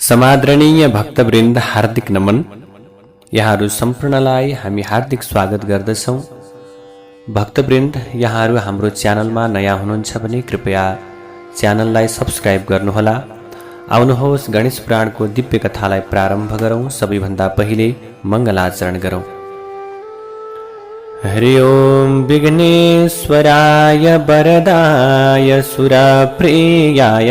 समादरणीय भक्तवृन्द, हार्दिक नमन। यहाँहरू सम्पूर्णलाई हामी हार्दिक स्वागत गर्दछौँ। भक्तवृन्द, यहाँहरू हाम्रो च्यानलमा नयाँ हुनुहुन्छ भने कृपया च्यानललाई सब्स्क्राइब गर्नुहोला। आउनुहोस् गणेश पुराणको दिव्य कथालाई प्रारम्भ गरौँ। सबैभन्दा पहिले मङ्गलाचरण गरौँ। हरि ओम विघ्नेश्वराय वरदाय सुरप्रियाय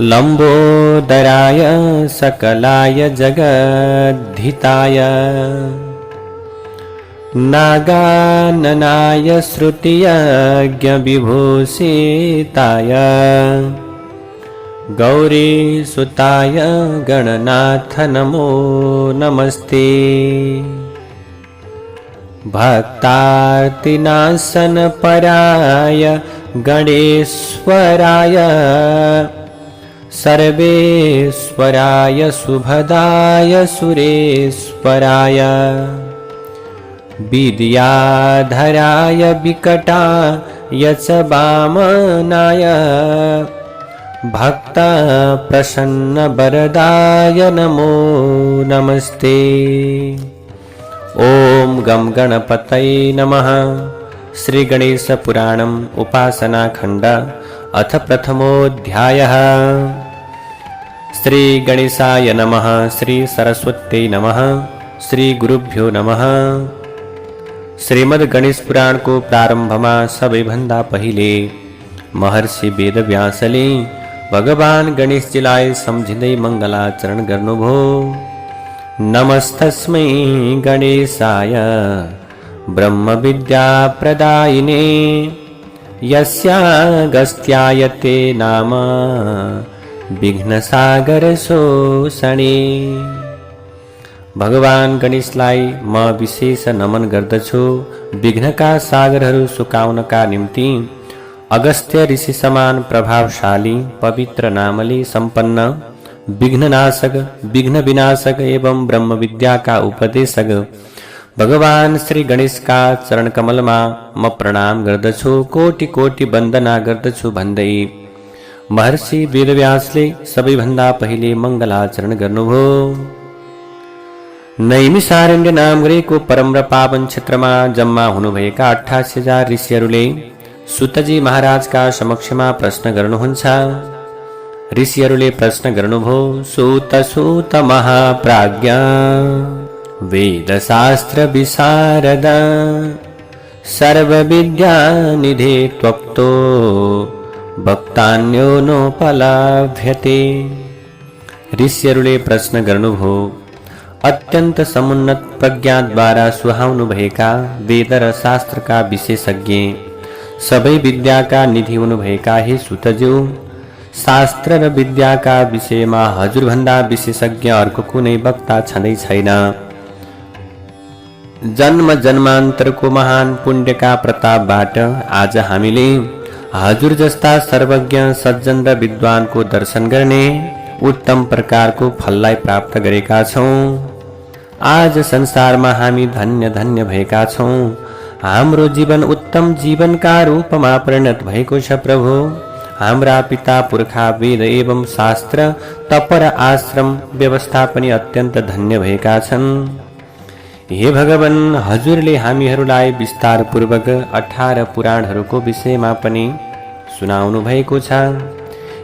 लंबोदराय सकलाय जगद्धिताय नागाननाय श्रुतियज्ञ विभूषिताय गौरीसुताय गणनाथ नमो नमस्ते। भक्तार्तिनाशन पराय गणेश्वराय सर्वेश्वराय शुभदाय सुरेश्वराय विद्याधराय विकटाय च वामनाय भक्त प्रसन्न वरदाय नमो नमस्ते। ओम गम गणपतये नमः। श्री गणेश पुराणम उपासना खंड अथ प्रथमोऽध्यायः। श्री गणेशाय नमः। श्री सरस्वत्यै नमः। श्री गुरुभ्यो नमः। श्रीमद् गणेश पुराण को प्रारंभमा सबैभन्दा पहिले महर्षि वेदव्यासले भगवान गणेशजीलाई सम्झिँदै मङ्गलाचरण गर्नुभयो। नमस्तस्मै गणेशाय ब्रह्मविद्या प्रदायिने यस्यागस्त्यायते नाम विघ्नसागर शोषणे। भगवान गणेशलाई म विशेष नमन गर्दछु। विघ्नका सागरहरू सुकाउनका निम्ति अगस्त्य ऋषि समान प्रभावशाली पवित्र नामले सम्पन्न विघ्ननाशक, विघ्न विनाशक एवं ब्रह्म विद्या का उपदेशक भगवान श्री गणेश का चरण कमलमा म प्रणाम गर्दछु, कोटि कोटि वन्दना गर्दछु भन्दै महर्षि वेदव्यासले सबैभन्दा पहिले मङ्गलाचरण गर्नुभयो। नैमिषारण्य नाम गरेको परम र पावन क्षेत्रमा जम्मा हुनुभएका 88,000 ऋषिहरूले सुतजी महाराजका समक्षमा प्रश्न गर्नुहुन्छ। ऋषिहरूले प्रश्न गर्नुभयो। सूत सूत महाप्राज्ञ वेदशास्त्र विशारद सर्वविद्या निधे त्वक्तो भक्तान्यो नोपलभ्यते। ऋषिहरूले प्रश्न गर्नुभयो। अत्यन्त समुन्नत प्रज्ञा द्वारा सुहाउनु भएका वेद र शास्त्रका विशेषज्ञ, सबै विद्याका निधि हुनुभएका हे सुतज्यू, शास्त्र र विद्याका विषयमा हजुरभन्दा विशेषज्ञ अर्को कुनै वक्ता छँदै छैन। जन्म जन्मान्तरको महान पुण्यका प्रतापबाट आज हामीले हजुर जस्ता सर्वज्ञ सज्जन र विद्वानको दर्शन गर्ने उत्तम प्रकारको फललाई प्राप्त गरेका छौँ। आज संसारमा हामी धन्य धन्य भएका छौँ। हाम्रो जीवन उत्तम जीवनका रूपमा परिणत भएको छ प्रभु। हाम्रा पिता पुर्खा वेद एवं शास्त्र तप र आश्रम व्यवस्था पनि अत्यन्त धन्य भएका छन्। हे भगवान, हजुरले हामीहरूलाई विस्तार पूर्वक 18 पुराणहरूको विषयमा पनि सुनाउनु भएको छ।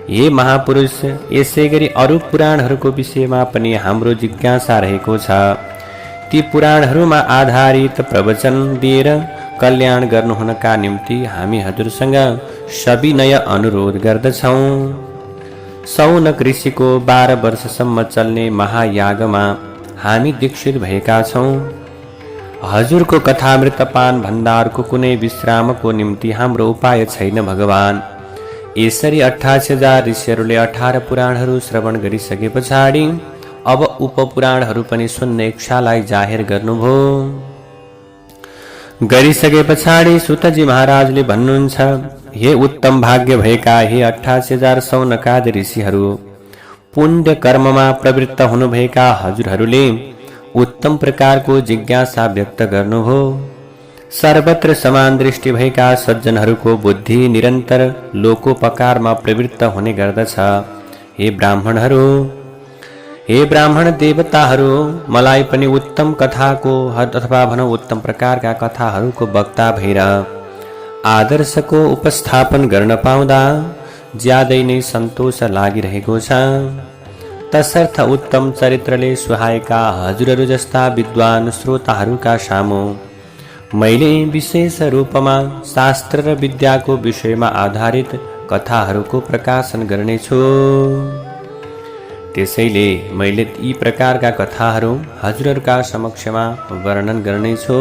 हे महापुरुष, यसै गरी अरू पुराणहरूको विषयमा पनि हाम्रो जिज्ञासा रहेको छ। ती पुराणहरूमा आधारित प्रवचन दिएर कल्याण गर्नुहुनका निम्ति हामी हजुरसँग सविनय अनुरोध गर्दछौँ। सौनक ऋषिको 12 वर्षसम्म चल्ने महायागमा हामी दीक्षित भएका छौँ। हजुरको कथामृतपान भण्डारको कुनै विश्रामको निम्ति हाम्रो उपाय छैन भगवान। यसरी 88,000 ऋषिहरूले 18 पुराणहरू श्रवण गरिसके पछाडि अब उपपुराणहरू पनि सुन्ने इच्छालाई जाहेर गर्नुभयो। गरिसके पछाडि सुतजी महाराजले भन्नुहुन्छ, हे उत्तम भाग्य भएका हे 88,000 सौनकादि ऋषिहरू, पुण्य कर्ममा प्रवृत्त हुनुभएका हजुरहरूले उत्तम प्रकारको जिज्ञासा व्यक्त गर्नुभयो। सर्वत्र समान दृष्टि भएका सज्जनहरूको बुद्धि निरन्तर लोकोपकारमा प्रवृत्त हुने गर्दछ। हे ब्राह्मण देवताहरू, मलाई पनि उत्तम कथाको अथवा भनौँ उत्तम प्रकारका कथाहरूको वक्ता भएर आदर्शको उपस्थापन गर्न पाउँदा ज्यादै नै सन्तोष लागिरहेको छ। तसर्थ उत्तम चरित्रले सुहाएका हजुरहरू जस्ता विद्वान श्रोताहरूका सामु मैले विशेष रूपमा शास्त्र र विद्याको विषयमा आधारित कथाहरूको प्रकाशन गर्नेछु। त्यसैले मैले यी प्रकारका कथाहरू हजुरहरूका समक्षमा वर्णन गर्नेछु।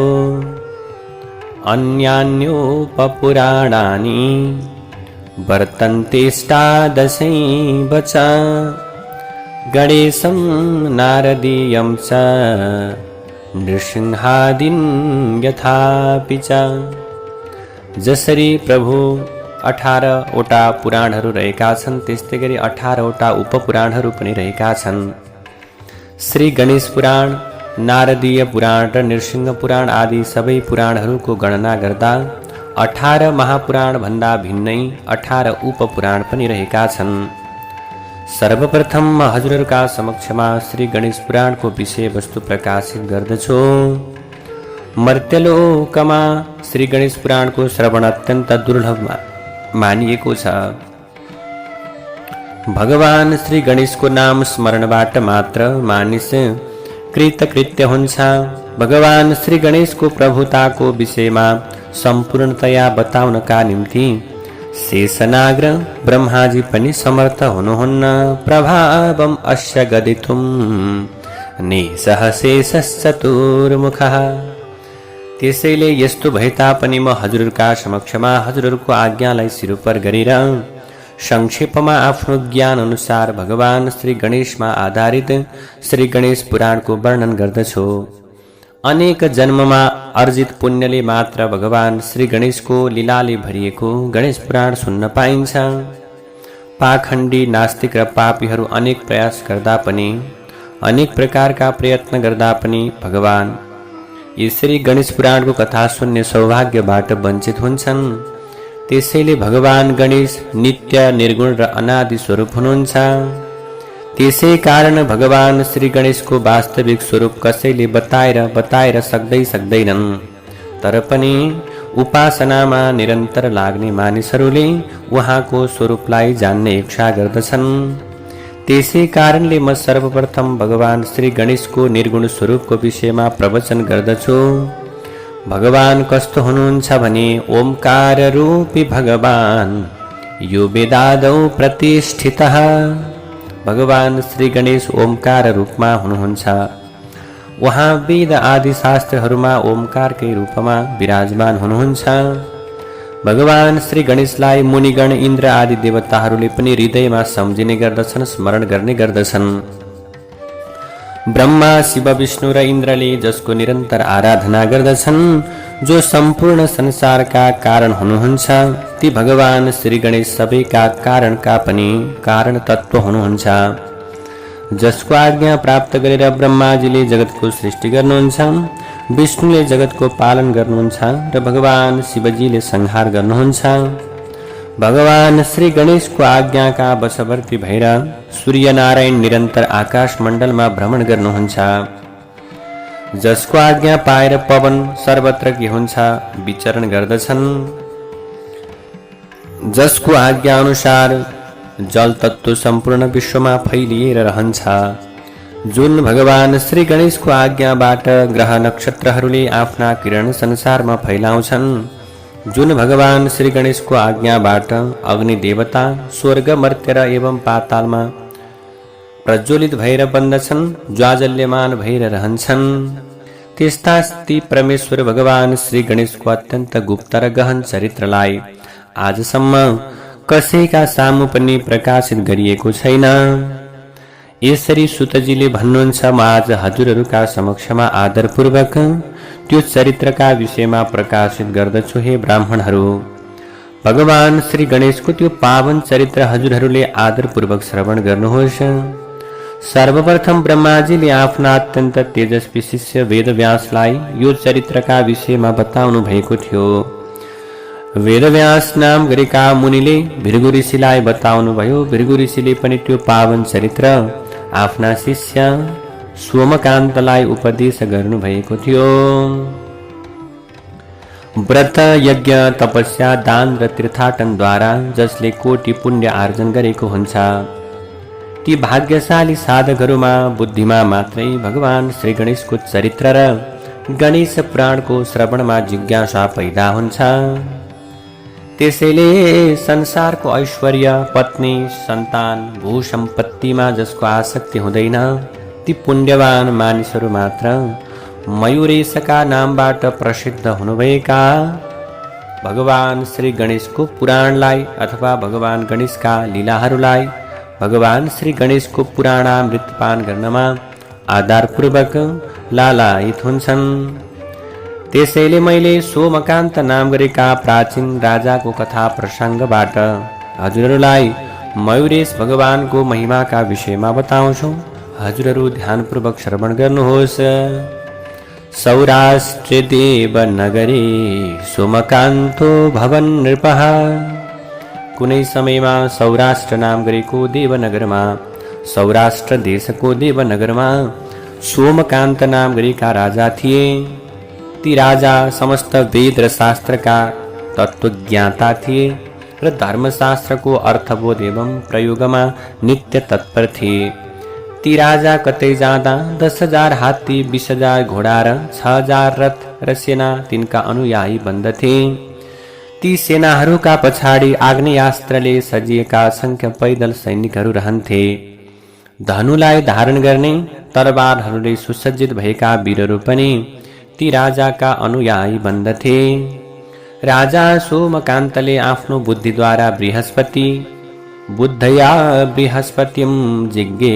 अन्यान्योपपुराणानि वर्तन्तेष्टादशै वचा गणेशं नारदीयं च नृसिंहादिन यथापि च। जसरी प्रभु 18वटा पुराणहरू रहेका छन्, त्यस्तै गरी 18वटा उपपुराणहरू पनि रहेका छन्। श्री गणेश पुराण, नारदीय पुराण र नृसिंह पुराण आदि सबै पुराणहरूको गणना गर्दा 18 महापुराण भन्दा भिन्नै 18 उपपुराण पनि रहेका छन्। सर्वप्रथम म हजुरहरूका समक्षमा श्री गणेश पुराणको विषयवस्तु प्रकाशित गर्दछु। मर्त्यलोकमा श्री गणेश पुराणको श्रवण अत्यन्त दुर्लभ मानिएको छ। भगवान श्री गणेशको नाम स्मरणबाट मात्र मानिस कृतकृत्य हुन्छ। भगवान श्री गणेशको प्रभुताको विषयमा सम्पूर्णतया बताउनका निम्ति शेषनाग ब्रह्माजी पनि समर्थ हुनुहुन्न। प्रभावम अस्य गदितुम निसह शेषश्चतुर्मुखः। त्यसैले यस्तो भए तापनि म हजुरहरूका समक्षमा हजुरहरूको आज्ञालाई सिरोपर गरेर संक्षेपमा आफ्नो ज्ञान अनुसार भगवान श्री गणेशमा आधारित श्री गणेश पुराणको वर्णन गर्दछु। अनेक जन्ममा अर्जित पुण्यले मात्र भगवान श्री गणेशको लीलाले भरिएको गणेश पुराण सुन्न पाइन्छ। पाखण्डी नास्तिक र पापीहरू अनेक प्रयास गर्दा पनि, अनेक प्रकारका प्रयत्न गर्दा पनि भगवान यसरी गणेश पुराणको कथा सुन्ने सौभाग्यबाट वञ्चित हुन्छन्। त्यसैले भगवान गणेश नित्य निर्गुण र अनादि स्वरूप हुनुहुन्छ। त्यसै कारण भगवान श्री गणेशको वास्तविक स्वरूप कसैले बताएर सक्दैनन्। तर पनि उपासनामा निरन्तर लाग्ने मानिसहरूले उहाँको स्वरूपलाई जान्ने इच्छा गर्दछन्। त्यसै कारणले म सर्वप्रथम भगवान श्री गणेशको निर्गुण स्वरूपको विषयमा प्रवचन गर्दछु। भगवान कस्तो हुनुहुन्छ भने ओमकार रूपी भगवान यो वेदादौ प्रतिष्ठितः। भगवान श्री गणेश ओमकार रूपमा हुनुहुन्छ। उहाँ वेद आदि शास्त्रहरूमा ओमकारकै रूपमा विराजमान हुनुहुन्छ। भगवान श्री गणेशलाई मुनिगण इन्द्र आदि देवताहरूले पनि हृदयमा सम्झिने गर्दछन्, स्मरण गर्ने गर्दछन्। ब्रह्मा, शिव, विष्णु र इन्द्रले जसको निरन्तर आराधना गर्दछन्, जो सम्पूर्ण संसारका कारण हुनुहुन्छ, ती भगवान श्री गणेश सबैका कारणका पनि कारण तत्व हुनुहुन्छ। जसको आज्ञा प्राप्त गरेर ब्रह्माजीले जगतको सृष्टि गर्नुहुन्छ, विष्णुले जगतको पालन गर्नुहुन्छ र भगवान शिवजीले संहार गर्नुहुन्छ। भगवान श्री गणेशको आज्ञाका वशवर्ती भएर सूर्यनारायण निरन्तर आकाश मण्डलमा भ्रमण गर्नुहुन्छ। जसको आज्ञा पाएर पवन सर्वत्र के हुन्छ विचरण गर्दछन्। जसको आज्ञा अनुसार जल तत्व सम्पूर्ण विश्वमा फैलिएर रहन्छ। जुन भगवान श्री गणेशको आज्ञाबाट ग्रह नक्षत्रहरूले आफ्ना किरण संसारमा फैलाउँछन्, जुन भगवान श्री गणेशको आज्ञाबाट अग्नि देवता स्वर्ग, मर्त्य र एवं पातालमा प्रज्वलित भएर बन्दछन्, ज्वाजल्यमान भएर रहन्छन्, त्यस्ता ती परमेश्वर भगवान श्री गणेशको अत्यन्त गुप्त र गहन चरित्रलाई आजसम्म कसैका सामु पनि प्रकाशित गरिएको छैन। यसरी सुतजीले भन्नुहुन्छ, म आज हजुरहरूका समक्षमा आदरपूर्वक त्यो चरित्रका विषयमा प्रकाशित गर्दछु। हे ब्राह्मणहरू, भगवान श्री गणेशको त्यो पावन चरित्र हजुरहरूले आदरपूर्वक श्रवण गर्नुहोस्। सर्वप्रथम ब्रह्माजीले आफ्ना अत्यन्त तेजस्वी शिष्य वेदव्यासलाई यो चरित्रका विषयमा बताउनु भएको थियो। वेदव्यास नाम गरेका मुनिले भृगु ऋषिलाई बताउनुभयो। भृगु ऋषिले पनि त्यो पावन चरित्र आफ्ना शिष्य सोमकान्तलाई उपदेश गर्नुभएको थियो। व्रत यज्ञ तपस्या दान र तीर्थाटनद्वारा जसले कोटि पुण्य आर्जन गरेको हुन्छ, ती भाग्यशाली साधकहरूमा बुद्धिमा मात्रै भगवान श्री गणेशको चरित्र र गणेश पुराणको श्रवणमा जिज्ञासा पैदा हुन्छ। त्यसैले संसारको ऐश्वर्य, पत्नी, सन्तान, भू सम्पत्तिमा जसको आसक्ति हुँदैन, ती पुण्यवान मानिसहरू मात्र मयूरेशका नामबाट प्रसिद्ध हुनुभएका भगवान श्री गणेशको पुराणलाई अथवा भगवान गणेशका लीलाहरूलाई भगवान श्री गणेशको पुराणामृतपान गर्नमा आधारपूर्वक लालायित हुन्छन्। त्यसैले मैले सोमकान्त नाम गरेका प्राचीन राजाको कथा प्रसङ्गबाट हजुरहरूलाई मयूरेश भगवानको महिमाका विषयमा बताउँछु। हजुरहरू ध्यानपूर्वक श्रवण गर्नुहोस्। सौराष्ट्रे देवनगरे सोमकान्तो भवन नृपः। कुनै समयमा सौराष्ट्र नाम गरेको देवनगरमा, सौराष्ट्र देशको देवनगरमा सोमकान्त नाम गरेका राजा थिए। ती राजा समस्त वेद र शास्त्रका तत्त्वज्ञाता थिए र धर्मशास्त्रको अर्थबोध एवं प्रयोगमा नित्य तत्पर थिए। ती राजा कतै जाँदा 10,000 हात्ती, 20,000 घोडा र 6,000 रथ र सेना तिनका अनुयायी बन्दथे। ती सेनाहरूका पछाडि आग्नेयास्त्रले सजिएका असंख्य पैदल सैनिकहरू रहन्थे। धनुलाई धारण गर्ने तरबारहरूले सुसज्जित भएका वीरहरू पनि ती राजाका अनुयायी बन्दथे। राजा सोमकान्तले आफ्नो बुद्धिद्वारा बुद्धया बृहस्पतिं जिज्ञे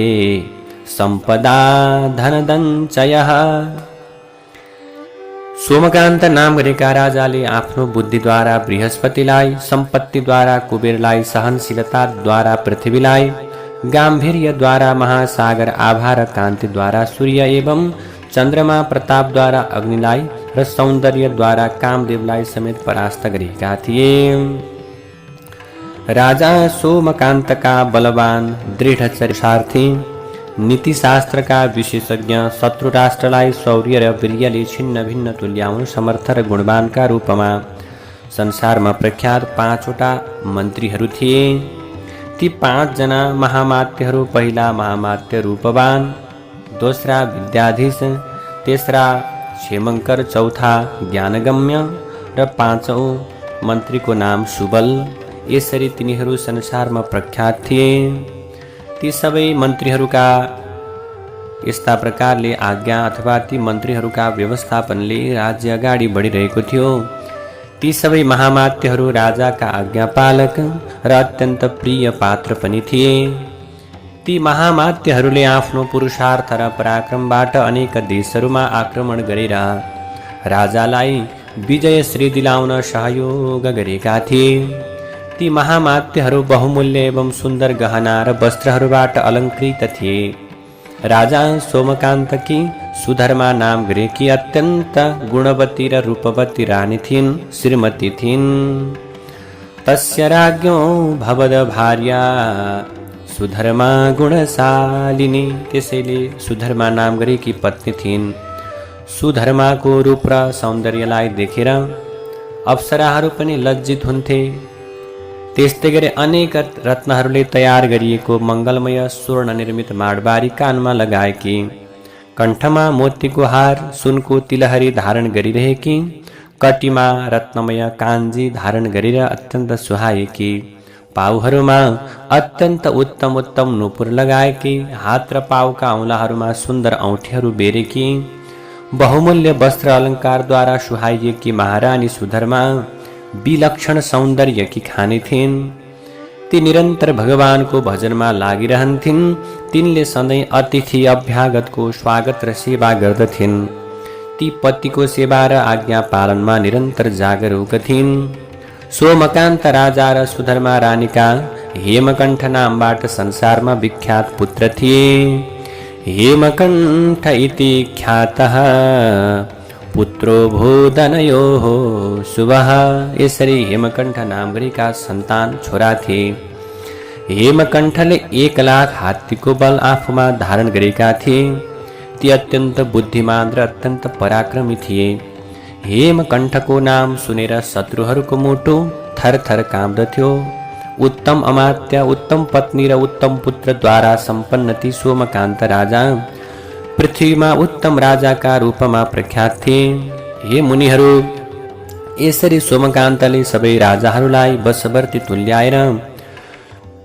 सम्पदा धनदञ्चयः। सोमकान्त नाम गरेका राजाले आफ्नो बुद्धिद्वारा बृहस्पतिलाई, सम्पत्तिद्वारा कुबेरलाई, सहनशीलताद्वारा पृथ्वीलाई, गाम्भीर्यद्वारा महासागर, आभा र कान्तिद्वारा सूर्य एवं चन्द्रमा, प्रतापद्वारा अग्निलाई र सौन्दर्यद्वारा कामदेवलाई समेत परास्त गरेका थिए। राजा सोमकान्तका बलवान, दृढ चरितार्थी, नीतिशास्त्रका विशेषज्ञ, शत्रु राष्ट्रलाई शौर्य र वीर्यले छिन्न भिन्न तुल्याउन समर्थ र गुणवानका रूपमा संसारमा प्रख्यात 5वटा मन्त्रीहरू थिए। ती 5 जना महामात्यहरू, पहिला महामात्य रूपवान, दोस्रा विद्याधीश, तेस्रा क्षेमङ्कर, चौथा ज्ञानगम्य र 5औं मन्त्रीको नाम सुबल। यसरी तिनीहरू संसारमा प्रख्यात थिए। ती सबै मन्त्रीहरूका यस्ता प्रकारले आज्ञा अथवा ती मन्त्रीहरूका व्यवस्थापनले राज्य अगाडि बढिरहेको थियो। ती सबै महामात्यहरू राजाका आज्ञापालक र अत्यन्त प्रिय पात्र पनि थिए। ती महामात्यहरूले आफ्नो पुरुषार्थ र पराक्रमबाट अनेक देशहरूमा आक्रमण गरेर राजालाई विजयश्री दिलाउन सहयोग गरेका थिए। ती महामात्यहरू बहुमूल्य एवं सुन्दर गहना र वस्त्रहरूबाट अलङ्कृत थिए। राजा सोमकान्तकी सुधर्मा नाम गरेकी अत्यन्त गुणवती र रूपवती रानी थिइन्, श्रीमती थिइन्। तस्य राज्ञो भवद भार्या सुधर्मा गुणशालिनी। त्यसैले सुधर्मा नाम गरेकी पत्नी थिइन्। सुधर्माको रूप र सौन्दर्यलाई देखेर अप्सराहरू पनि लज्जित हुन्थे। त्यस्तै गरी अनेक रत्नहरूले तयार गरिएको मङ्गलमय स्वर्ण निर्मित माडबारी कानमा लगाएकी, कण्ठमा मोतीको हार, सुनको तिलहरी धारण गरिरहेकी, कटीमा रत्नमय काञ्जी धारण गरेर अत्यन्त सुहाएकी, पाउहरूमा अत्यन्त उत्तम उत्तम नुपुर लगाएकी, हात र पाउका औँलाहरूमा सुन्दर औँठीहरू बेरेकी, बहुमूल्य वस्त्र अलङ्कारद्वारा सुहाइएकी महारानी सुधर्मा विलक्षण सौन्दर्यकी खानी थिइन्। ती निरन्तर भगवानको भजनमा लागिरहन्थिन्। तिनले सधैँ अतिथि अभ्यागतको स्वागत र सेवा गर्दथिन्। ती पतिको सेवा र आज्ञा पालनमा निरन्तर जागरूक थिइन्। सोमकान्त राजा र सुधर्मा रानीका हेमकण्ठ नामबाट संसारमा विख्यात पुत्र थिए। हेमकण्ठ इति ख्यातः पुत्रो भूधनयोः शुभः। यसरी हेमकण्ठ नाम गरेका सन्तान छोरा थिए। हेमकण्ठले 1 लाख हात्तीको बल आफूमा धारण गरेका थिए। ती अत्यन्त बुद्धिमान र अत्यन्त पराक्रमी थिए। हेमकण्ठको नाम सुनेर शत्रुहरूको मुटु थरथर काँप्दथ्यो। उत्तम अमात्य, उत्तम पत्नी र उत्तम पुत्रद्वारा सम्पन्न ती सोमकान्त राजा पृथ्वीमा उत्तम राजाका रूपमा प्रख्यात थिए। हे मुनिहरू, यसरी सोमकान्तले सबै राजाहरूलाई वशवर्ती तुल्याएर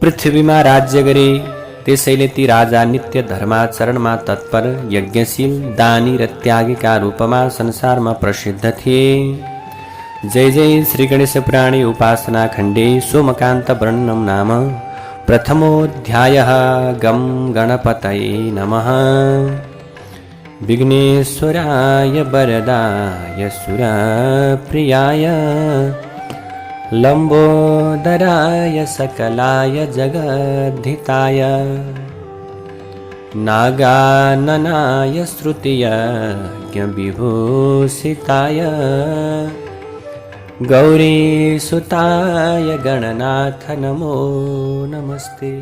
पृथ्वीमा राज्य गरे। त्यसैले ती राजा नित्य धर्माचरणमा तत्पर, यज्ञशील, दानी र त्यागीका रूपमा संसारमा प्रसिद्ध थिए। जय जय श्री गणेश पुराणे उपासना खण्डे सोमकान्त वर्णनं नाम प्रथमोऽध्यायः। गं गणपतये नमः। विघ्नेश्वराय वरदाय सुरप्रियाय लंबोदराय सकलाय जगद्धिताय नागाननाय श्रुतियज्ञ विभूषिताय गौरीसुताय गणनाथ नमो नमस्ते।